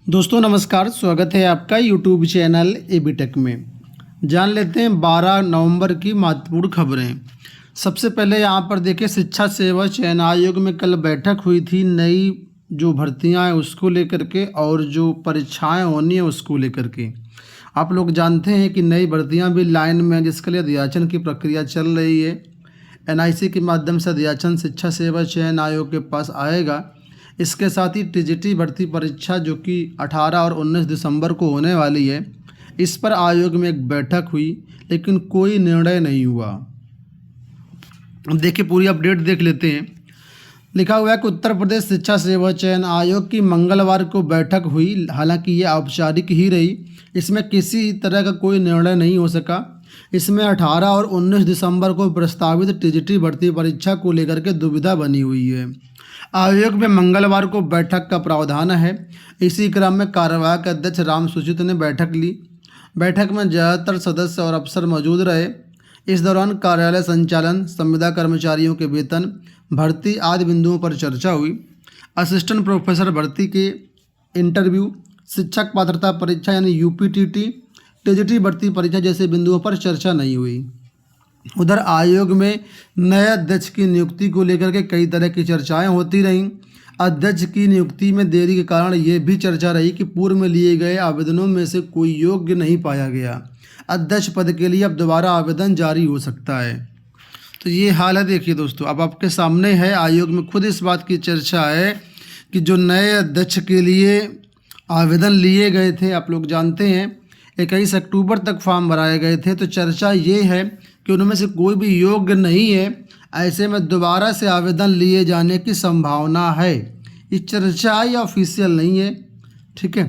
दोस्तों नमस्कार, स्वागत है आपका यूट्यूब चैनल एबी टेक में। जान लेते हैं 12 नवंबर की महत्वपूर्ण खबरें। सबसे पहले यहाँ पर देखिए, शिक्षा सेवा चयन आयोग में कल बैठक हुई थी। नई जो भर्तियाँ हैं उसको लेकर के और जो परीक्षाएं होनी है उसको लेकर के। आप लोग जानते हैं कि नई भर्तियाँ भी लाइन में हैं, जिसके लिए अध्याचन की प्रक्रिया चल रही है। एनआईसी के माध्यम से अध्याचन शिक्षा सेवा चयन आयोग के पास आएगा। इसके साथ ही टीजीटी भर्ती परीक्षा जो कि 18 और 19 दिसंबर को होने वाली है, इस पर आयोग में एक बैठक हुई, लेकिन कोई निर्णय नहीं हुआ। अब देखिए, पूरी अपडेट देख लेते हैं। लिखा हुआ है कि उत्तर प्रदेश शिक्षा सेवा चयन आयोग की मंगलवार को बैठक हुई। हालांकि ये औपचारिक ही रही, इसमें किसी तरह का कोई निर्णय नहीं हो सका। इसमें 18 और 19 दिसंबर को प्रस्तावित टीजीटी भर्ती परीक्षा को लेकर के दुविधा बनी हुई है। आयोग में मंगलवार को बैठक का प्रावधान है। इसी क्रम में कार्यवाहक अध्यक्ष राम सूचित ने बैठक ली। बैठक में ज़्यादातर सदस्य और अफसर मौजूद रहे। इस दौरान कार्यालय संचालन, संविदा कर्मचारियों के वेतन, भर्ती आदि बिंदुओं पर चर्चा हुई। असिस्टेंट प्रोफेसर भर्ती के इंटरव्यू, शिक्षक पात्रता परीक्षा यानी यूपीटीटी, टीजीटी भर्ती परीक्षा जैसे बिंदुओं पर चर्चा नहीं हुई। उधर आयोग में नए अध्यक्ष की नियुक्ति को लेकर के कई तरह की चर्चाएं होती रहीं। अध्यक्ष की नियुक्ति में देरी के कारण ये भी चर्चा रही कि पूर्व में लिए गए आवेदनों में से कोई योग्य नहीं पाया गया। अध्यक्ष पद के लिए अब दोबारा आवेदन जारी हो सकता है। तो ये हाल है। देखिए दोस्तों, अब आपके सामने है, आयोग में खुद इस बात की चर्चा है कि जो नए अध्यक्ष के लिए आवेदन लिए गए थे, आप लोग जानते हैं 21 अक्टूबर तक फॉर्म भराए गए थे। तो चर्चा ये है कि उनमें से कोई भी योग्य नहीं है। ऐसे में दोबारा से आवेदन लिए जाने की संभावना है। ये चर्चा या ऑफिशियल नहीं है, ठीक है।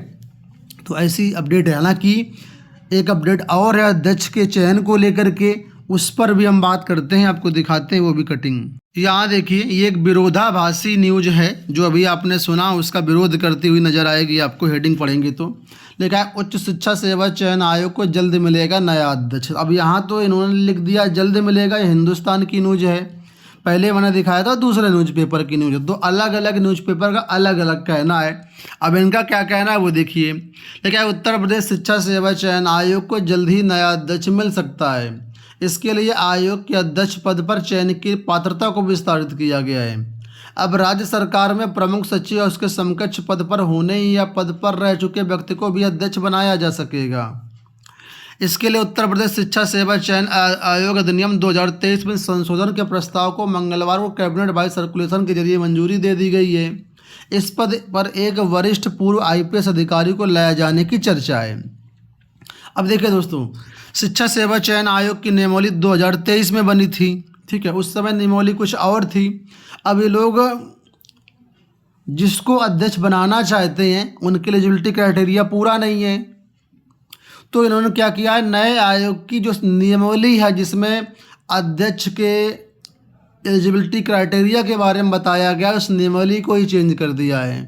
तो ऐसी अपडेट है। हालांकि एक अपडेट और है अध्यक्ष के चयन को लेकर के, उस पर भी हम बात करते हैं, आपको दिखाते हैं वो भी कटिंग। यहाँ देखिए, ये एक विरोधाभासी न्यूज है जो अभी आपने सुना, उसका विरोध करती हुई नजर आएगी आपको। हेडिंग पढ़ेंगे तो लिखा है, उच्च शिक्षा सेवा चयन आयोग को जल्द मिलेगा नया अध्यक्ष। अब यहाँ तो इन्होंने लिख दिया जल्द मिलेगा। ये हिंदुस्तान की न्यूज है, पहले मैंने दिखाया था दूसरे न्यूज़पेपर की न्यूज है। तो अलग अलग न्यूज़पेपर का अलग अलग कहना है। अब इनका क्या कहना है वो देखिए। लिखा है, उत्तर प्रदेश शिक्षा सेवा चयन आयोग को जल्द ही नया अध्यक्ष मिल सकता है। इसके लिए आयोग के अध्यक्ष पद पर चयन की पात्रता को विस्तारित किया गया है। अब राज्य सरकार में प्रमुख सचिव और उसके समकक्ष पद पर होने या पद पर रह चुके व्यक्ति को भी अध्यक्ष बनाया जा सकेगा। इसके लिए उत्तर प्रदेश शिक्षा सेवा चयन आयोग अधिनियम 2023 में संशोधन के प्रस्ताव को मंगलवार को कैबिनेट बाई सर्कुलेशन के जरिए मंजूरी दे दी गई है। इस पद पर एक वरिष्ठ पूर्व आईपीएस अधिकारी को लाया जाने की चर्चा है। अब देखिए दोस्तों, शिक्षा सेवा चयन आयोग की नियमावली 2023 में बनी थी, ठीक है। उस समय नियमावली कुछ और थी। अब ये लोग जिसको अध्यक्ष बनाना चाहते हैं उनके एलिजिबिलिटी क्राइटेरिया पूरा नहीं है। तो इन्होंने क्या किया है, नए आयोग की जो नियमावली है जिसमें अध्यक्ष के एलिजिबिलिटी क्राइटेरिया के बारे में बताया गया, उस नियमावली को ही चेंज कर दिया है,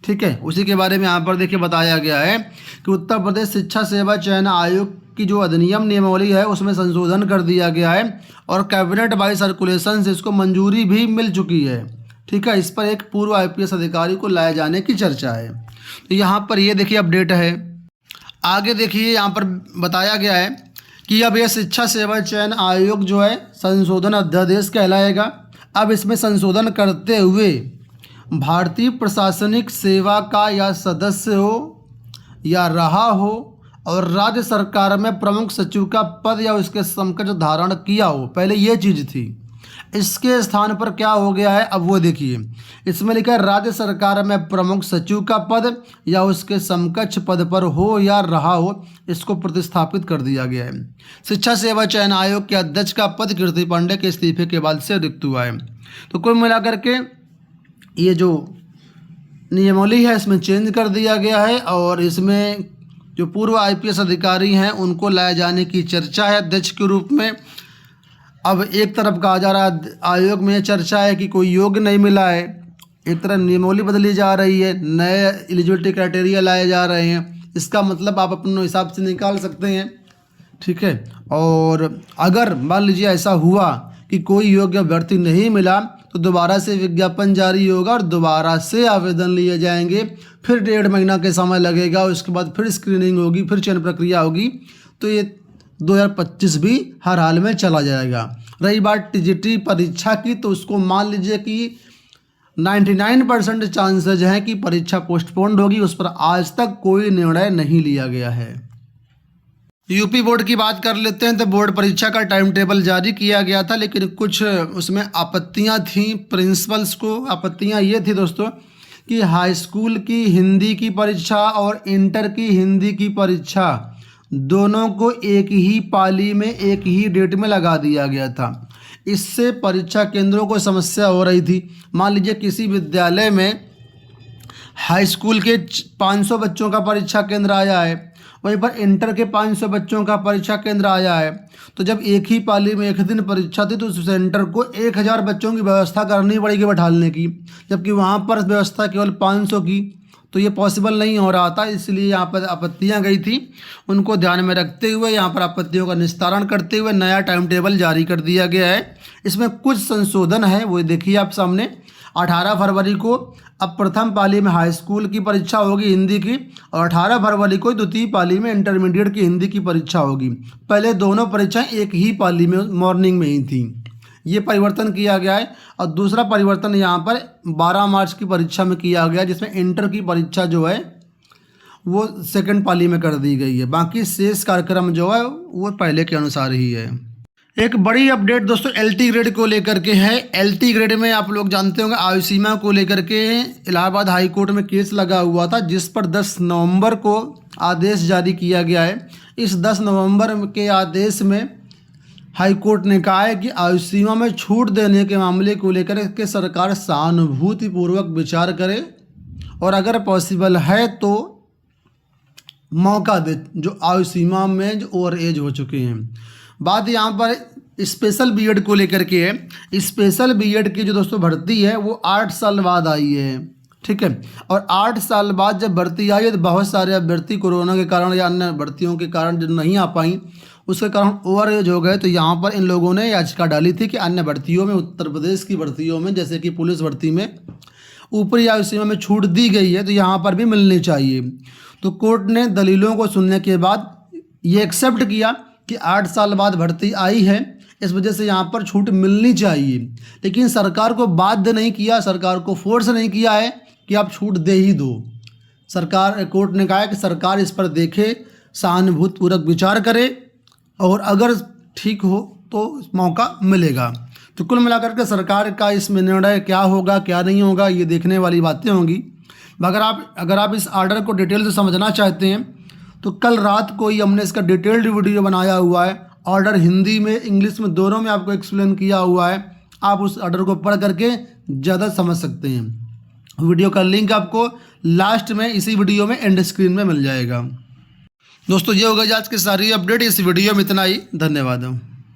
ठीक है। उसी के बारे में यहाँ पर देखिए बताया गया है कि उत्तर प्रदेश शिक्षा सेवा चयन आयोग की जो अधिनियम नियमावली है उसमें संशोधन कर दिया गया है और कैबिनेट बाई सर्कुलेशन से इसको मंजूरी भी मिल चुकी है, ठीक है। इस पर एक पूर्व आईपीएस अधिकारी को लाए जाने की चर्चा है। तो यहाँ पर ये देखिए अपडेट है। आगे देखिए, यहाँ पर बताया गया है कि अब यह शिक्षा सेवा चयन आयोग जो है संशोधन अध्यादेश कहलाएगा। अब इसमें संशोधन करते हुए भारतीय प्रशासनिक सेवा का या सदस्य हो या रहा हो और राज्य सरकार में प्रमुख सचिव का पद या उसके समकक्ष धारण किया हो, पहले ये चीज़ थी। इसके स्थान पर क्या हो गया है, अब वो देखिए। इसमें लिखा है राज्य सरकार में प्रमुख सचिव का पद या उसके समकक्ष पद पर हो या रहा हो, इसको प्रतिस्थापित कर दिया गया है। शिक्षा सेवा चयन आयोग के अध्यक्ष का पद कीर्ति पांडे के इस्तीफे के बाद से रिक्त हुआ है। तो कुल मिलाकर के ये जो नियमावली है इसमें चेंज कर दिया गया है और इसमें जो पूर्व आईपीएस अधिकारी हैं उनको लाए जाने की चर्चा है अध्यक्ष के रूप में। अब एक तरफ कहा जा रहा है आयोग में चर्चा है कि कोई योग्य नहीं मिला है, एक तरफ नियमावली बदली जा रही है, नए एलिजिबिलिटी क्राइटेरिया लाए जा रहे हैं। इसका मतलब आप अपने हिसाब से निकाल सकते हैं, ठीक है। और अगर मान लीजिए ऐसा हुआ कि कोई योग्य अभ्यर्थी नहीं मिला तो दोबारा से विज्ञापन जारी होगा और दोबारा से आवेदन लिए जाएंगे। फिर 1.5 महीना के समय लगेगा, उसके बाद फिर स्क्रीनिंग होगी, फिर चयन प्रक्रिया होगी। तो ये 2025 भी हर हाल में चला जाएगा। रही बात टीजीटी परीक्षा की, तो उसको मान लीजिए कि 99% चांसेज हैं कि परीक्षा पोस्टपोन्ड होगी। उस पर आज तक कोई निर्णय नहीं लिया गया है। यूपी बोर्ड की बात कर लेते हैं। तो बोर्ड परीक्षा का टाइम टेबल जारी किया गया था, लेकिन कुछ उसमें आपत्तियां थीं। प्रिंसिपल्स को आपत्तियां ये थी दोस्तों कि हाई स्कूल की हिंदी की परीक्षा और इंटर की हिंदी की परीक्षा दोनों को एक ही पाली में एक ही डेट में लगा दिया गया था। इससे परीक्षा केंद्रों को समस्या हो रही थी। मान लीजिए किसी विद्यालय में हाई स्कूल के 500 बच्चों का परीक्षा केंद्र आया है, वहीं पर इंटर के 500 बच्चों का परीक्षा केंद्र आया है। तो जब एक ही पाली में एक दिन परीक्षा थी तो उस सेंटर को 1000 बच्चों की व्यवस्था करनी पड़ेगी बैठालने की, जबकि वहाँ पर व्यवस्था केवल 500 की। तो ये पॉसिबल नहीं हो रहा था, इसलिए यहाँ पर आपत्तियाँ गई थी। उनको ध्यान में रखते हुए यहाँ पर आपत्तियों का निस्तारण करते हुए नया टाइम टेबल जारी कर दिया गया है। इसमें कुछ संशोधन है, वो देखिए आप सामने। 18 फरवरी को अब प्रथम पाली में हाई स्कूल की परीक्षा होगी हिंदी की, और 18 फरवरी को द्वितीय पाली में इंटरमीडिएट की हिंदी की परीक्षा होगी। पहले दोनों परीक्षाएं एक ही पाली में मॉर्निंग में ही थी। ये परिवर्तन किया गया है। और दूसरा परिवर्तन यहाँ पर 12 मार्च की परीक्षा में किया गया, जिसमें इंटर की परीक्षा जो है वो सेकंड पाली में कर दी गई है। बाकी शेष कार्यक्रम जो है वो पहले के अनुसार ही है। एक बड़ी अपडेट दोस्तों एलटी ग्रेड को लेकर के है। एलटी ग्रेड में आप लोग जानते होंगे आयु सीमा को लेकर के इलाहाबाद हाई कोर्ट में केस लगा हुआ था, जिस पर 10 नवंबर को आदेश जारी किया गया है। इस 10 नवंबर के आदेश में हाई कोर्ट ने कहा है कि आयु सीमा में छूट देने के मामले को लेकर के सरकार सहानुभूतिपूर्वक विचार करे और अगर पॉसिबल है तो मौका दे जो आयु सीमा में जो ओवर एज हो चुके हैं। बात यहाँ पर स्पेशल बीएड को लेकर के है। स्पेशल बीएड की जो दोस्तों भर्ती है वो 8 साल बाद आई है, ठीक है। और 8 साल बाद जब भर्ती आई है तो बहुत सारे अभ्यर्थी कोरोना के कारण या अन्य भर्तियों के कारण जो नहीं आ पाई, उसके कारण ओवर एज हो गए। तो यहाँ पर इन लोगों ने याचिका डाली थी कि अन्य भर्तियों में, उत्तर प्रदेश की भर्तियों में, जैसे कि पुलिस भर्ती में ऊपरी आयु सीमा में छूट दी गई है, तो यहाँ पर भी मिलनी चाहिए। तो कोर्ट ने दलीलों को सुनने के बाद ये एक्सेप्ट किया कि 8 साल बाद भर्ती आई है, इस वजह से यहाँ पर छूट मिलनी चाहिए। लेकिन सरकार को बाध्य नहीं किया, सरकार को फोर्स नहीं किया है कि आप छूट दे ही दो। सरकार, कोर्ट ने कहा है कि सरकार इस पर देखे, सहानुभूतिपूर्वक विचार करे और अगर ठीक हो तो मौका मिलेगा। तो कुल मिलाकर के सरकार का इसमें निर्णय क्या होगा क्या नहीं होगा ये देखने वाली बातें होंगी। अगर आप इस आर्डर को डिटेल से समझना चाहते हैं तो कल रात को ही हमने इसका डिटेल्ड वीडियो बनाया हुआ है। ऑर्डर हिंदी में इंग्लिश में दोनों में आपको एक्सप्लेन किया हुआ है। आप उस ऑर्डर को पढ़ करके ज़्यादा समझ सकते हैं। वीडियो का लिंक आपको लास्ट में इसी वीडियो में एंड स्क्रीन में मिल जाएगा। दोस्तों ये होगा आज की सारी अपडेट। इस वीडियो में इतना ही। धन्यवाद।